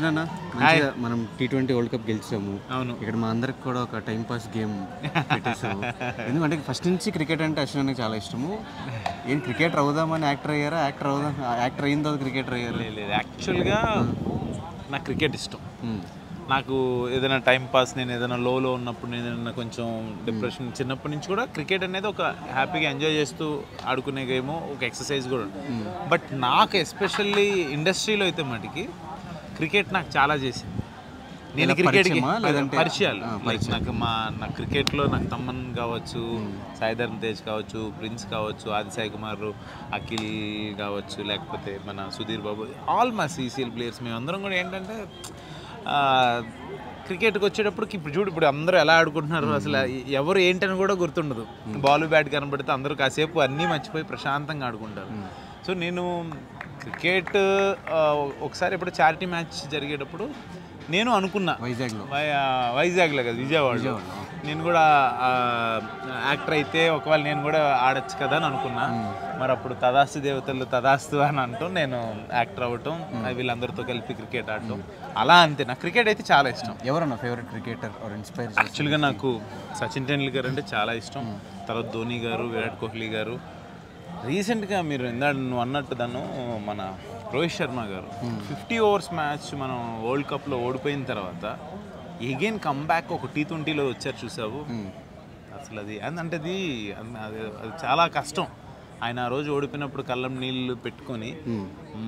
అన్న మనం T20 world cup గెలిచాము. ఇక్కడ మా అందరికి కూడా ఒక టైం పాస్ గేమ్ పెట్టేసాము. ఎందుకంటే ఫస్ట్ నుంచి క్రికెట్ అంటే అశ్విన్ చాలా ఇష్టము. ఏం క్రికెటర్ అవుదామని యాక్టర్ అయ్యారా, యాక్టర్ అయిన తర్వాత క్రికెటర్ అయ్యారు? లేదు, యాక్చువల్గా నాకు క్రికెట్ ఇష్టం. నాకు ఏదైనా టైం పాస్, నేను ఏదైనా లోలో ఉన్నప్పుడు, నేను ఏదైనా కొంచెం డిప్రెషన్, చిన్నప్పటి నుంచి కూడా క్రికెట్ అనేది ఒక హ్యాపీగా ఎంజాయ్ చేస్తూ ఆడుకునే గేమ్, ఒక ఎక్సర్సైజ్ కూడా. బట్ నాకు ఎస్పెషల్లీ ఇండస్ట్రీలో అయితే మటుకి క్రికెట్ నాకు చాలా చేసింది. నేను క్రికెట్కి పరిచయాలు, నాకు క్రికెట్లో నాకు తమ్మన్ కావచ్చు, సాయిధర్మ తేజ్ కావచ్చు, ప్రిన్స్ కావచ్చు, ఆది సాయి కుమార్, అఖిల్ కావచ్చు, లేకపోతే మన సుధీర్ బాబు, ఆల్ మా CCL ప్లేయర్స్, మేమందరం కూడా ఏంటంటే క్రికెట్కి వచ్చేటప్పటికి ఇప్పుడు చూడు, ఇప్పుడు అందరూ ఎలా ఆడుకుంటున్నారు, అసలు ఎవరు ఏంటని కూడా గుర్తుండదు. బాల్ బ్యాట్ కనబడితే అందరూ కాసేపు అన్నీ మర్చిపోయి ప్రశాంతంగా ఆడుకుంటారు. సో నేను క్రికెట్ ఒకసారి ఇప్పుడు చారిటీ మ్యాచ్ జరిగేటప్పుడు నేను అనుకున్నా, వైజాగ్లో కదా, విజయవాడలో, నేను కూడా యాక్టర్ అయితే ఒకవేళ నేను కూడా ఆడచ్చు కదా అని అనుకున్నా. మరి అప్పుడు తదాస్తు దేవతలు తదాస్తు అని అంటూ నేను యాక్టర్ అవ్వటం, వీళ్ళందరితో కలిపి క్రికెట్ ఆడటం, అలా అంతే. నాకు క్రికెట్ అయితే చాలా ఇష్టం. ఎవరన్నా ఫేవరెట్ క్రికెటర్ ఆర్ ఇన్స్పైర్? యాక్చువల్గా నాకు సచిన్ టెండూల్కర్ అంటే చాలా ఇష్టం. తర్వాత ధోని గారు, విరాట్ కోహ్లీ గారు. రీసెంట్గా మీరు నువ్వు అన్నట్టు దాన్ని మన రోహిత్ శర్మ గారు 50 ఓవర్స్ మ్యాచ్ మనం వరల్డ్ కప్లో ఓడిపోయిన తర్వాత ఎగైన్ కమ్బ్యాక్ ఒక T20లో వచ్చారు, చూసావు? అసలు అది అంటే అది చాలా కష్టం. ఆయన ఆ రోజు ఓడిపోయినప్పుడు కళ్ళం నీళ్ళు పెట్టుకొని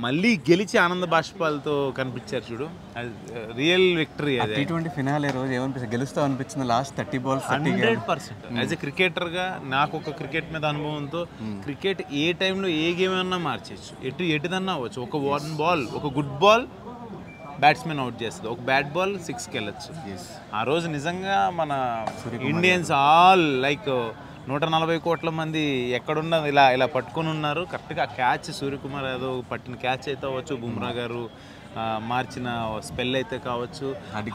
మళ్ళీ గెలిచి ఆనంద బాష్పాలతో కనిపించారు చూడు, అది రియల్ విక్టరీ. అది T20 ఫినాలే రోజు ఏమనిపిస్తుంది, గెలుస్తావు అనిపించింది లాస్ట్ 30 balls 100%. యాజ్ ఎ క్రికెటర్గా నాకు ఒక క్రికెట్ మీద అనుభవంతో క్రికెట్ ఏ టైంలో ఏ గేమ్ అన్నా మార్చేయచ్చు, ఎటుదన్నా అవ్వచ్చు. ఒక 1 ball, ఒక గుడ్ బాల్ బ్యాట్స్మెన్ అవుట్ చేస్తుంది, ఒక బ్యాడ్ బాల్ 6కి వెళ్ళచ్చు. ఆ రోజు నిజంగా మన ఇండియన్స్ ఆల్ లైక్ 140 కోట్ల మంది ఎక్కడున్న ఇలా పట్టుకొని ఉన్నారు. కరెక్ట్గా క్యాచ్ సూర్యకుమార్ యాదవ్ పట్టిన క్యాచ్ అయితే అవ్వచ్చు, బుమ్రా గారు మార్చిన స్పెల్ అయితే కావచ్చు,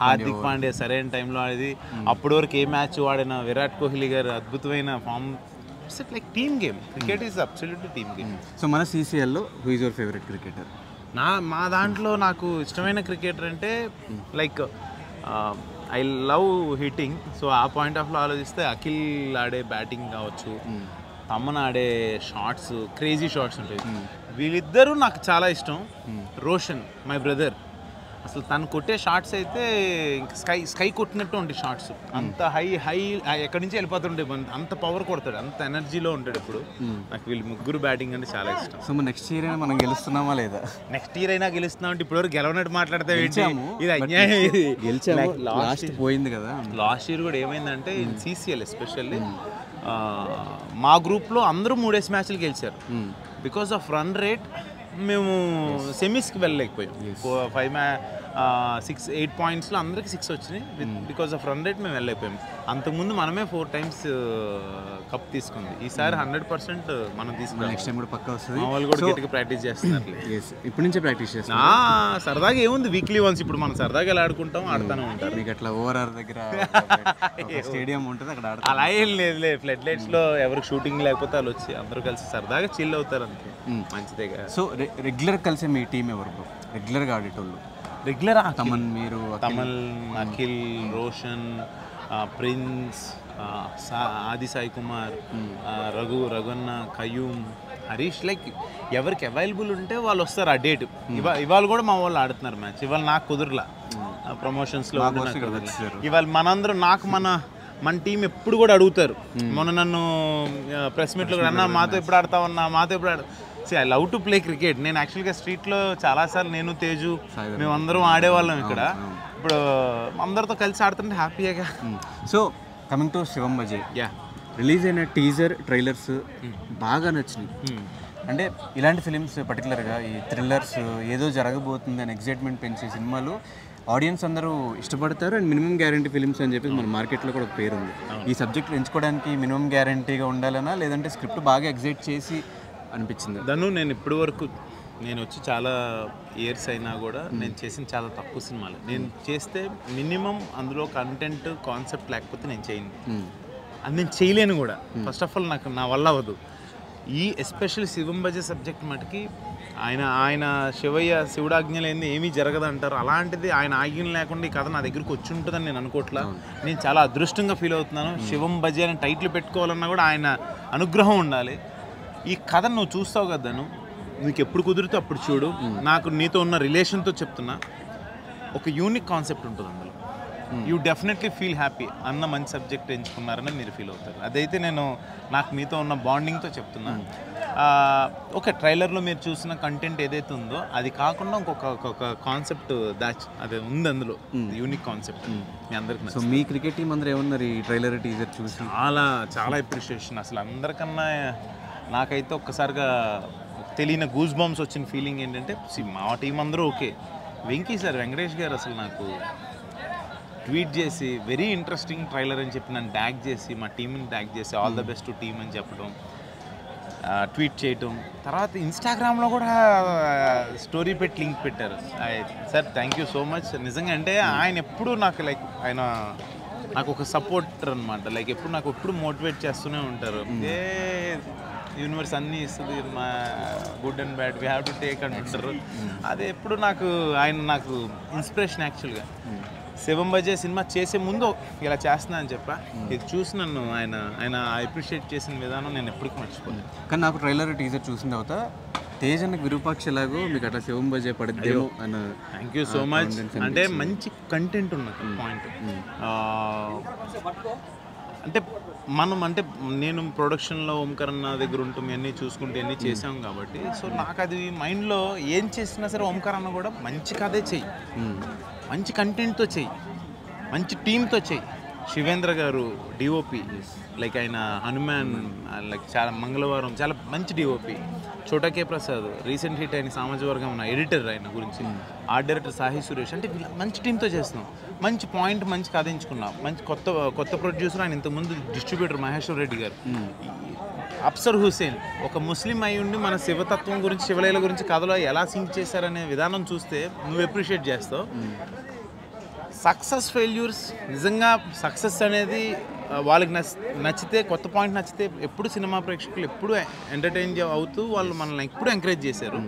హార్దిక్ పాండ్యా సరైన టైంలో ఆడేది. అప్పటి వరకు ఏ మ్యాచ్ ఆడిన విరాట్ కోహ్లీ గారు అద్భుతమైన form. It's like team game. Cricket is absolutely team game. So మన CCLలో who is your favourite cricketer? మా దాంట్లో నాకు ఇష్టమైన క్రికెటర్ అంటే like I love hitting. So ఆ పాయింట్ ఆఫ్లో ఆలోచిస్తే అఖిల్ ఆడే బ్యాటింగ్ కావచ్చు, తమ్మన్ ఆడే షాట్స్, క్రేజీ షాట్స్ ఉంటాయి. వీళ్ళిద్దరూ నాకు చాలా ఇష్టం. రోషన్ మై బ్రదర్, అసలు తను కొట్టే షాట్స్ అయితే స్కై కొట్టినట్టు ఉంటాయి షాట్స్. అంత హై ఎక్కడి నుంచి వెళ్ళిపోతుండే, అంత పవర్ కొడతాడు, అంత ఎనర్జీలో ఉంటాడు. ఇప్పుడు నాకు వీళ్ళు ముగ్గురు బ్యాటింగ్ అంటే చాలా ఇష్టం. సో నెక్స్ట్ ఇయర్ అయినా మనం గెలుస్తున్నామా లేదా? నెక్స్ట్ ఇయర్ అయినా గెలుస్తున్నాం అంటే ఇప్పుడు గెలవనట్టు మాట్లాడితే లాస్ట్ పోయింది కదా. లాస్ట్ ఇయర్ కూడా ఏమైందంటే CCL ఎస్పెషల్లీ మా గ్రూప్లో అందరూ 3 మ్యాచ్లు గెలిచారు. బికాస్ ఆఫ్ రన్ రేట్ మేము సెమీస్కి వెళ్ళలేకపోయాం. 8 పాయింట్స్లో అందరికి 6 వచ్చినాయి. బికాస్ ఆఫ్ రన్ రేట్ మేము వెళ్ళలేకపోయాం. అంతకుముందు మనమే 4 times కప్ తీసుకుంది. ఈసారి 100% మనం తీసుకున్నాం. నెక్స్ట్ టైం కూడా పక్కా వస్తుంది. మా వాళ్ళు కూడా గట్టిగా ప్రాక్టీస్ చేస్తున్నారు. ఇప్పటి నుంచే ప్రాక్టీస్ చేస్తాం. సరదాగా ఏముంది, వీక్లీ వన్స్ ఇప్పుడు మనం సరదాగా ఎలా ఆడుకుంటాం, ఆడుతూనే ఉంటారు. మీకు అట్లా ORR దగ్గర స్టేడియం ఉంటుంది, అక్కడ ఆడుతారు. అలా ఏం లేదు. ఫ్లడ్ లైట్స్లో ఎవరికి షూటింగ్ లేకపోతే వాళ్ళు వచ్చి అందరూ కలిసి సరదాగా చిల్ అవుతారు అంతే. మంచిదే కదా. సో రెగ్యులర్ కలిసి మీ టీం ఎవరు బ్రో రెగ్యులర్గా ఆడేటోళ్ళు? రెగ్యులర్ తమన్, మీరు, తమన్, అఖిల్, రోషన్, ప్రిన్స్, ఆది సాయి కుమార్, రఘున్న, కయూమ్, హరీష్, లైక్ ఎవరికి అవైలబుల్ ఉంటే వాళ్ళు వస్తారు ఆ డేట్. ఇవాళ కూడా మా వాళ్ళు ఆడుతున్నారు మ్యాచ్. ఇవాళ నాకు కుదరలా, ప్రమోషన్స్లో ఇవాళ మనందరం మన టీం ఎప్పుడు కూడా అడుగుతారు. మొన్న నన్ను ప్రెస్ మీట్లో కూడా అన్నా మాతో ఎప్పుడు ఆడతావన్నా, మాతో ఎప్పుడు I love to play cricket. నేను యాక్చువల్గా స్ట్రీట్లో చాలాసార్లు నేను, తేజు, మేమందరం ఆడేవాళ్ళం ఇక్కడ. ఇప్పుడు అందరితో కలిసి ఆడుతుంటే హ్యాపీగా. So coming to Shivam Bhaje, release అయిన టీజర్ ట్రైలర్స్ బాగా నచ్చినాయి. అంటే ఇలాంటి ఫిలిమ్స్ పర్టికులర్గా ఈ థ్రిల్లర్స్, ఏదో జరగబోతుంది అని ఎగ్జైట్మెంట్ పెంచే సినిమాలు ఆడియన్స్ అందరూ ఇష్టపడతారు. అండ్ మినిమం గ్యారంటీ ఫిలిమ్స్ అని చెప్పేసి మన మార్కెట్లో కూడా ఒక పేరు ఉంది. ఈ సబ్జెక్ట్ ఎంచుకోవడానికి మినిమం గ్యారంటీగా ఉండాలనా, లేదంటే స్క్రిప్ట్ బాగా ఎగ్జైట్ చేసి అనిపించింది? దను నేను ఇప్పటి వరకు నేను వచ్చి చాలా ఇయర్స్ అయినా కూడా నేను చేసిన చాలా తక్కువ సినిమాలు. నేను చేస్తే మినిమం అందులో కంటెంట్ కాన్సెప్ట్ లేకపోతే నేను చేయను. అది నేను చేయలేను కూడా. ఫస్ట్ ఆఫ్ ఆల్ నాకు నా వల్ల అవ్వదు. ఈ ఎస్పెషల్లీ శివం భజే సబ్జెక్ట్ మటుకి ఆయన శివుడాజ్ఞ లేని ఏమీ జరగదు అంటారు. అలాంటిది ఆయన ఆజ్ఞ లేకుండా ఈ కథ నా దగ్గరికి వచ్చి ఉంటుందని నేను అనుకోవట్లా. నేను చాలా అదృష్టంగా ఫీల్ అవుతున్నాను. శివం భజే అని టైటిల్ పెట్టుకోవాలన్నా కూడా ఆయన అనుగ్రహం ఉండాలి. ఈ కథ నువ్వు చూస్తావు కదా, నీకు ఎప్పుడు కుదిరితే అప్పుడు చూడు. నాకు నీతో ఉన్న రిలేషన్తో చెప్తున్నా, ఒక యూనిక్ కాన్సెప్ట్ ఉంటుంది అందులో. You definitely feel happy. అన్న మంచి సబ్జెక్ట్ ఎంచుకున్నారని మీరు ఫీల్ అవుతారు. అదైతే నాకు మీతో ఉన్న బాండింగ్తో చెప్తున్నా. ఒక ట్రైలర్లో మీరు చూసిన కంటెంట్ ఏదైతే ఉందో అది కాకుండా ఇంకొక కాన్సెప్ట్ అది ఉంది అందులో, యూనిక్ కాన్సెప్ట్. మీ అందరికి సో మీ క్రికెట్ టీం అందరూ ఏమన్నారు ఈ ట్రైలర్ టీజర్ చూసి? చాలా అప్రిషియేషన్. అసలు అందరికన్నా నాకైతే ఒక్కసారిగా తెలియని గూస్ బాంబ్స్ వచ్చిన ఫీలింగ్ ఏంటంటే, మా టీం అందరూ ఓకే. వెంకీ సార్, వెంకటేష్ గారు అసలు నాకు ట్వీట్ చేసి వెరీ ఇంట్రెస్టింగ్ ట్రైలర్ అని చెప్పి నన్ను ట్యాగ్ చేసి, మా టీంని ట్యాగ్ చేసి ఆల్ ద బెస్ట్ టీమ్ అని చెప్పడం, ట్వీట్ చేయటం. తర్వాత ఇన్స్టాగ్రామ్లో కూడా స్టోరీ పెట్టి లింక్ పెట్టారు. Sir thank you so much. నిజంగా అంటే ఆయన ఎప్పుడు నాకు ఆయన నాకు ఒక సపోర్టర్ అనమాట. ఎప్పుడు నాకు ఎప్పుడు మోటివేట్ చేస్తూనే ఉంటారు. యూనివర్స్ అన్నీ ఇస్తుంది, మా good and bad we have to take అంటుంటారు. అది ఎప్పుడు ఆయన నాకు ఇన్స్పిరేషన్. యాక్చువల్గా శివం భజే సినిమా చేసే ముందు ఇలా చేస్తున్నా అని చెప్పా. ఇది చూసి నన్ను ఆయన అప్రిషియేట్ చేసిన విధానం నేను ఎప్పటికీ మర్చిపోయాను. కానీ నాకు ట్రైలర్ టీజర్ చూసిన తర్వాత తేజన్నకు విరూపాక్ష ఎలాగో మీకు అట్లా శివం భజే పడిద్దేమో అని. Thank you so much. అంటే మంచి కంటెంట్ ఉన్నది పాయింట్. అంటే నేను ప్రొడక్షన్లో ఓంకార్ అన్న దగ్గర ఉంటుంది, అన్నీ చూసుకుంటే అన్నీ చేసాం కాబట్టి, సో నాకు అది మైండ్లో ఏం చేసినా సరే ఓంకార్ అన్న కూడా మంచి కథే చెయ్యి, మంచి కంటెంట్తో చెయ్యి, మంచి టీంతో చెయ్యి. శివేంద్ర గారు డిఓపి, ఆయన హనుమాన్, చాలా మంగళవారం చాలా మంచి డిఓపి. చోటకే ప్రసాద్ రీసెంట్ హిట్ అయిన సామాజిక వర్గం నా ఎడిటర్, ఆయన గురించి ఆర్ట్ డైరెక్టర్ సాహి సురేష్. అంటే మంచి టీంతో చేస్తున్నాం, మంచి పాయింట్, మంచి కథ ఎంచుకున్నాం, మంచి కొత్త ప్రొడ్యూసర్. ఆయన ఇంతకుముందు డిస్ట్రిబ్యూటర్ మహేశ్వర్ రెడ్డి గారు. అఫ్సర్ హుసేన్ ఒక ముస్లిం అయి ఉండి మన శివతత్వం గురించి, శివలీల గురించి కథలో ఎలా సింక్ చేశారనే విధానం చూస్తే నువ్వు అప్రిషియేట్ చేస్తావు. సక్సెస్ ఫెయిల్యూర్స్, నిజంగా సక్సెస్ అనేది వాళ్ళకి నచ్చితే, కొత్త పాయింట్ నచ్చితే ఎప్పుడు సినిమా ప్రేక్షకులు ఎప్పుడు ఎంటర్టైన్ అవుతూ వాళ్ళు మనల్ని ఎప్పుడు ఎంకరేజ్ చేశారు.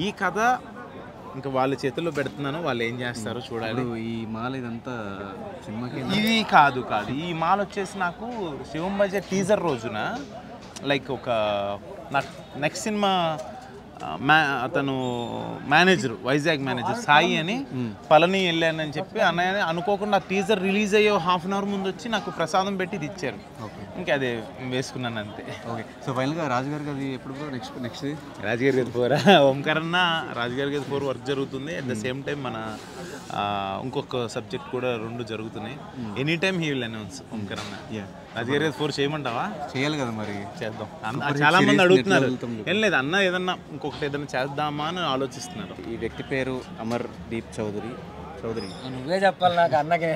ఈ కథ ఇంకా వాళ్ళ చేతుల్లో పెడుతున్నాను, వాళ్ళు ఏం చేస్తారో చూడాలి. ఈ మాల్ ఇదంతా సినిమాకి ఇది కాదు. ఈ మాల్ వచ్చేసి నాకు శివం భజే టీజర్ రోజున నాకు నెక్స్ట్ సినిమా అతను మేనేజర్, వైజాగ్ మేనేజర్ సాయి అని, పళని వెళ్ళానని చెప్పి అన్నయ్య అనుకోకుండా టీజర్ రిలీజ్ అయ్యే హాఫ్ అన్ అవర్ ముందు వచ్చి నాకు ప్రసాదం పెట్టి ఇది ఇచ్చారు. ఇంకా అదే వేసుకున్నాను అంతే. ఓకే. సో ఫైనల్గా రాజుగారి గది ఎప్పుడు నెక్స్ట్ రాజుగారి గది 4 ఓంకార్ అన్న రాజుగారి గది 4 వర్క్ జరుగుతుంది. అట్ ద సేమ్ టైం మన ఇంకొక సబ్జెక్ట్ కూడా 2 జరుగుతున్నాయి. Any time he will announce Omkar అన్న. రాజుగారి గది 4 చేయమంటావా? చేయాలి కదా మరి, చేద్దాం. చాలా మంది అడుగుతున్నారు. ఏం లేదు అన్న, ఏదన్నా ఇంకొకటి ఏదైనా చేద్దామా అని ఆలోచిస్తున్నారు. ఈ వ్యక్తి పేరు అమర్ దీప్ చౌదరి. నువ్వే చెప్పాలి నాకు అన్నకి.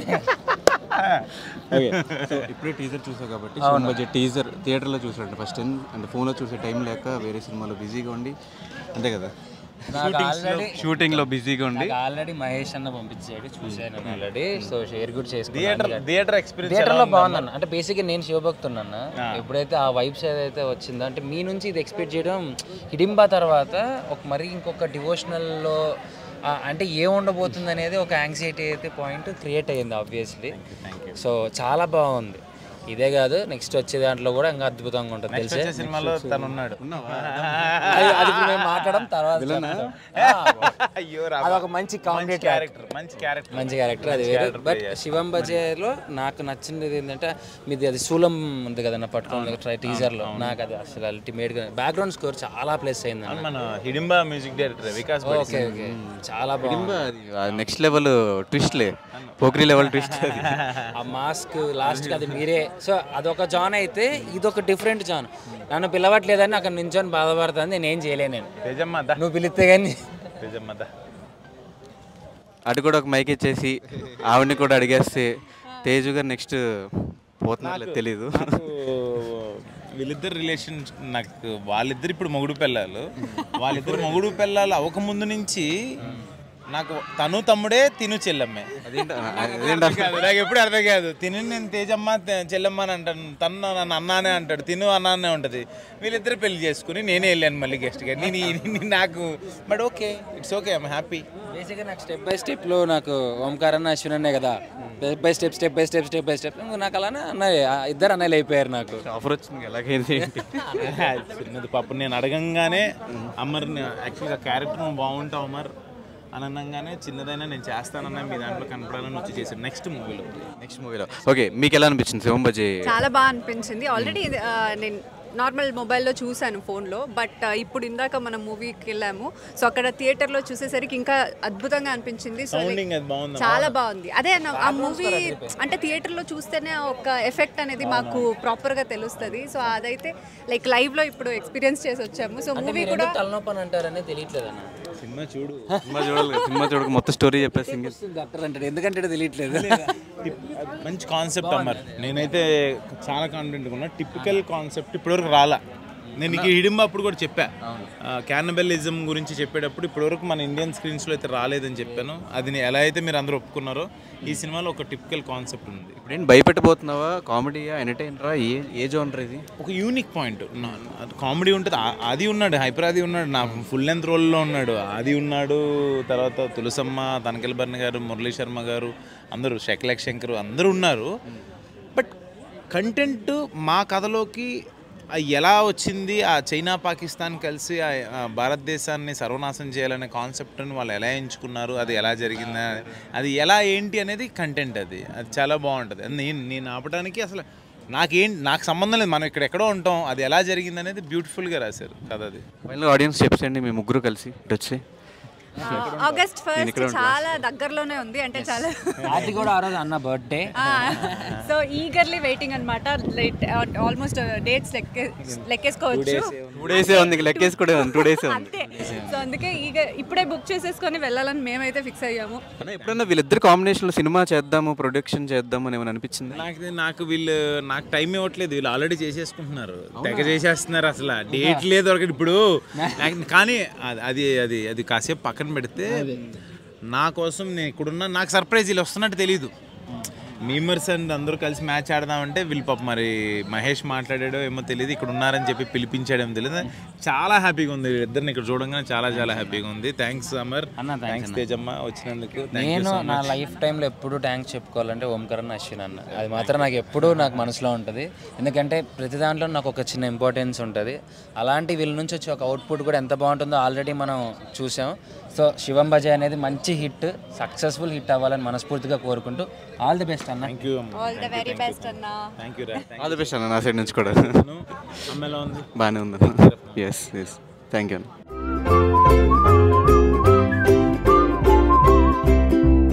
ఓకే. సో ఇప్పుడే టీజర్ చూసావు కాబట్టి శివం భజే టీజర్ థియేటర్లో చూసాడు ఫస్ట్ టైం. అంటే ఫోన్లో చూసే టైం లేక వేరే సినిమాలో బిజీగా ఉండి, అంతే కదా, షూటింగ్లో బిజీగా ఉండి ఆల్రెడీ మహేష్ అన్న పంపించాడు, చూసాను ఆల్రెడీ. సో షేర్ కూడా థియేటర్ ఎక్స్పీరియన్స్ థియేటర్లో బాగుందన్న. అంటే బేసిక్గా నేను శివభక్తున్నా. ఎప్పుడైతే ఆ వైబ్స్ ఏదైతే వచ్చిందో, అంటే మీ నుంచి ఇది ఎక్స్పెక్ట్ చేయడం, హిడింబా తర్వాత మరి ఇంకొక డివోషనల్లో అంటే ఏ ఉండబోతుంది అనేది ఒక యాంగ్జైటీ అయితే పాయింట్ క్రియేట్ అయ్యింది ఆబ్వియస్లీ. సో చాలా బాగుంది. ఇదే కాదు, నెక్స్ట్ వచ్చే దాంట్లో కూడా ఇంకా అద్భుతంగా ఉంటుంది. తెలిసే సినిమాలో తను ఉన్నాడు, అది మేము మాట్లాడడం తర్వాత. అదొక మంచి క్యారెక్టర్, మంచి క్యారెక్టర్ అది వేరు. బట్ శివం భజేలో నాకు నచ్చింది ఏంటంటే, మీది అది శూలం ఉంది కదన్న పట్టుకోండి టీజర్లో. నాకు అది అసలు అల్టిమేట్గా బ్యాక్గ్రౌండ్ స్కోర్ చాలా ప్లస్ అయింది. మన Hidimba music director Vikas. Okay చాలా బాగుంది. Next level ట్విస్ట్లే, Pokiri level twist. ఆ మాస్క్ లాస్ట్ అది మీరే. సో అదొక జాన్ అయితే ఇదొక డిఫరెంట్ జాన్. నన్ను పిలవట్లేదని అక్కడ నించొని బాధపడుతుంది, నేనేం చేయలేను. నువ్వు పిలిస్తే కానీ అటు కూడా ఒక మైక్ ఇచ్చేసి ఆవిడని కూడా అడిగేస్తే తేజు గారు నెక్స్ట్ పోతున్నా తెలీదు. వీళ్ళిద్దరు రిలేషన్ నాకు వాళ్ళిద్దరు ఇప్పుడు మొగుడు పిల్లలు అవ్వకముందు నుంచి నాకు తను తమ్ముడే తిను చెల్లమ్మే. నాకు ఎప్పుడు అర్థం కాదు. తిను నేను తేజమ్మ చెల్లమ్మ అని అంటాను, తను నన్ను అన్నానే అంటాడు, తిను అన్నానే ఉంటుంది. వీళ్ళిద్దరు పెళ్లి చేసుకుని నేనే వెళ్ళాను మళ్ళీ గెస్ట్గా. నాకు but okay, it's okay, I'm happy. బేసిక్గా నాకు స్టెప్ బై స్టెప్లో నాకు ఓంకార్ అన్న అశ్విన్ అన్నే కదా, స్టెప్ బై స్టెప్ నాకు అలానే అన్నయ్య, ఇద్దరు అన్నయ్యలు అయిపోయారు. నాకు ఆఫర్ వచ్చింది ఎలాగైంది చిన్నది పాప నేను అడగంగానే అమర్ని యాక్చువల్గా క్యారెక్టర్ బాగుంటావు అమర్ అని అనగానే చిన్నదైనా నేను చేస్తానన్నా మీ దాంట్లో కనపడాలని వచ్చి చేశాను నెక్స్ట్ మూవీలో. ఓకే, మీకు ఎలా అనిపించింది శివం బజే? చాలా బాగా అనిపించింది. ఆల్రెడీ నేను నార్మల్ మొబైల్లో చూశాను ఫోన్లో, బట్ ఇప్పుడు ఇందాక మనం మూవీకి వెళ్ళాము. సో అక్కడ థియేటర్లో చూసేసరికి ఇంకా అద్భుతంగా అనిపించింది. సో చాలా బాగుంది. అదే ఆ మూవీ అంటే థియేటర్లో చూస్తేనే ఒక ఎఫెక్ట్ అనేది మాకు ప్రాపర్గా తెలుస్తుంది. సో అదైతే లైక్ లైవ్లో ఇప్పుడు ఎక్స్పీరియన్స్ చేసి వచ్చాము. సో మూవీ కూడా తలనొప్పని అంటారనే తెలియట్లేదు అన్న. సినిమా చూడక మొత్తం స్టోరీ చెప్పేసి అంటాడు, ఎందుకంటే తెలియట్లేదు. మంచి కాన్సెప్ట్ అమ్మర్. నేనైతే చాలా కాన్ఫిడెంట్గా ఉన్నా. టిపికల్ కాన్సెప్ట్ ఇప్పటివరకు రాలా. నేను నీకు హిడింబ అప్పుడు కూడా చెప్పా, క్యానబలిజం గురించి చెప్పేటప్పుడు ఇప్పటివరకు మన ఇండియన్ స్క్రీన్స్లో అయితే రాలేదని చెప్పాను. అది ఎలా అయితే మీరు అందరూ ఒప్పుకున్నారో ఈ సినిమాలో ఒక టిపికల్ కాన్సెప్ట్ ఉంది. ఇప్పుడు ఏంటి భయపెట్టబోతున్నావా? కామెడీయా, ఎంటర్టైనరా, ఏ జోనర్ ఇది? ఒక యూనిక్ పాయింట్. కామెడీ ఉంటుంది, అది ఉన్నాడు, హైపర్ అది ఉన్నాడు, నా ఫుల్ లెంత్ రోల్లో ఉన్నాడు, అది ఉన్నాడు. తర్వాత తులసమ్మ, తనకెల్బర్ణ గారు, మురళీ శర్మ గారు, అందరూ శకలక్ శంకర్ అందరూ ఉన్నారు. బట్ కంటెంట్ మా కథలోకి ఎలా వచ్చింది, ఆ చైనా పాకిస్తాన్ కలిసి భారతదేశాన్ని సర్వనాశనం చేయాలనే కాన్సెప్ట్ని వాళ్ళు ఎలా ఎంచుకున్నారు, అది ఎలా జరిగింది, అది ఎలా ఏంటి అనేది కంటెంట్. అది చాలా బాగుంటుంది. నేను ఆపడానికి అసలు నాకు సంబంధం లేదు, మనం ఎక్కడో ఉంటాం, అది ఎలా జరిగింది అనేది బ్యూటిఫుల్గా రాశారు కదా. అది ఫైనల్ ఆడియన్స్ చెప్పండి, మీ ముగ్గురు కలిసి ఇటు వచ్చి. ఆగస్ట్ 1 చాలా దగ్గరలోనే ఉంది. అంటే చాలా అది కూడా ఆ రోజు అన్న బర్త్డే. సో ఈగర్లీ వెయిటింగ్ అనమాట. ఆల్మోస్ట్ డేట్స్ లెక్కేసుకోవచ్చు. 2 days ఉంది, లెక్కేసుకోవడం 2 days ఉంది. సో అందుకే ఇప్పుడే బుక్ చేసేసుకొని వెళ్ళాలని మేమైతే ఫిక్స్ అయ్యాము. ఎప్పుడన్నా వీళ్ళిద్దరు కాంబినేషన్లో సినిమా చేద్దాము, ప్రొడక్షన్ చేద్దాము అని ఏమైనా అనిపించింది? నాకు టైం ఇవ్వట్లేదు, వీళ్ళు ఆల్రెడీ చేసేసుకుంటున్నారు, తెగ చేసేస్తున్నారు, అసలు డేట్ లేదు ఒకటి ఇప్పుడు. కానీ అది అది అది కాసేపు పక్కన పెడితే నా కోసం నేను ఇక్కడున్నా, నాకు సర్ప్రైజ్ వీళ్ళు వస్తున్నట్టు తెలీదు. మీమర్స్ అండ్ అందరూ కలిసి మ్యాచ్ ఆడదామంటే వీళ్ళు పాప మరి మహేష్ మాట్లాడాడో ఏమో తెలియదు, ఇక్కడ ఉన్నారని చెప్పి పిలిపించాడేమో తెలియదు. చాలా హ్యాపీగా ఉంది ఇద్దరిని ఇక్కడ చూడంగానే, చాలా హ్యాపీగా ఉంది. థ్యాంక్స్ అమర్, థ్యాంక్స్ తేజమ్మ వచ్చినందుకు. నేను నా లైఫ్ టైంలో ఎప్పుడు థ్యాంక్స్ చెప్పుకోవాలంటే ఓంకార్ అన్న, అశ్విన్ అన్న. అది మాత్రం నాకు ఎప్పుడూ నాకు మనసులో ఉంటుంది. ఎందుకంటే ప్రతి దాంట్లో నాకు ఒక చిన్న ఇంపార్టెన్స్ ఉంటుంది. అలాంటి వీళ్ళ నుంచి వచ్చి ఒక అవుట్పుట్ కూడా ఎంత బాగుంటుందో ఆల్రెడీ మనం చూసాం. సో శివం బజే అనేది మంచి హిట్, సక్సెస్ఫుల్ హిట్ అవ్వాలని మనస్ఫూర్తిగా కోరుకుంటూ ఆల్ ది బెస్ట్ అన్న. ఆల్ ది వెరీ బెస్ట్ అన్న. ఆల్ ది బెస్ట్ అన్న నా సైడ్ నుంచి కూడా. అమ్మాయిలో ఉంది, బాగానే ఉంది. ఎస్ థ్యాంక్ యూ అన్న.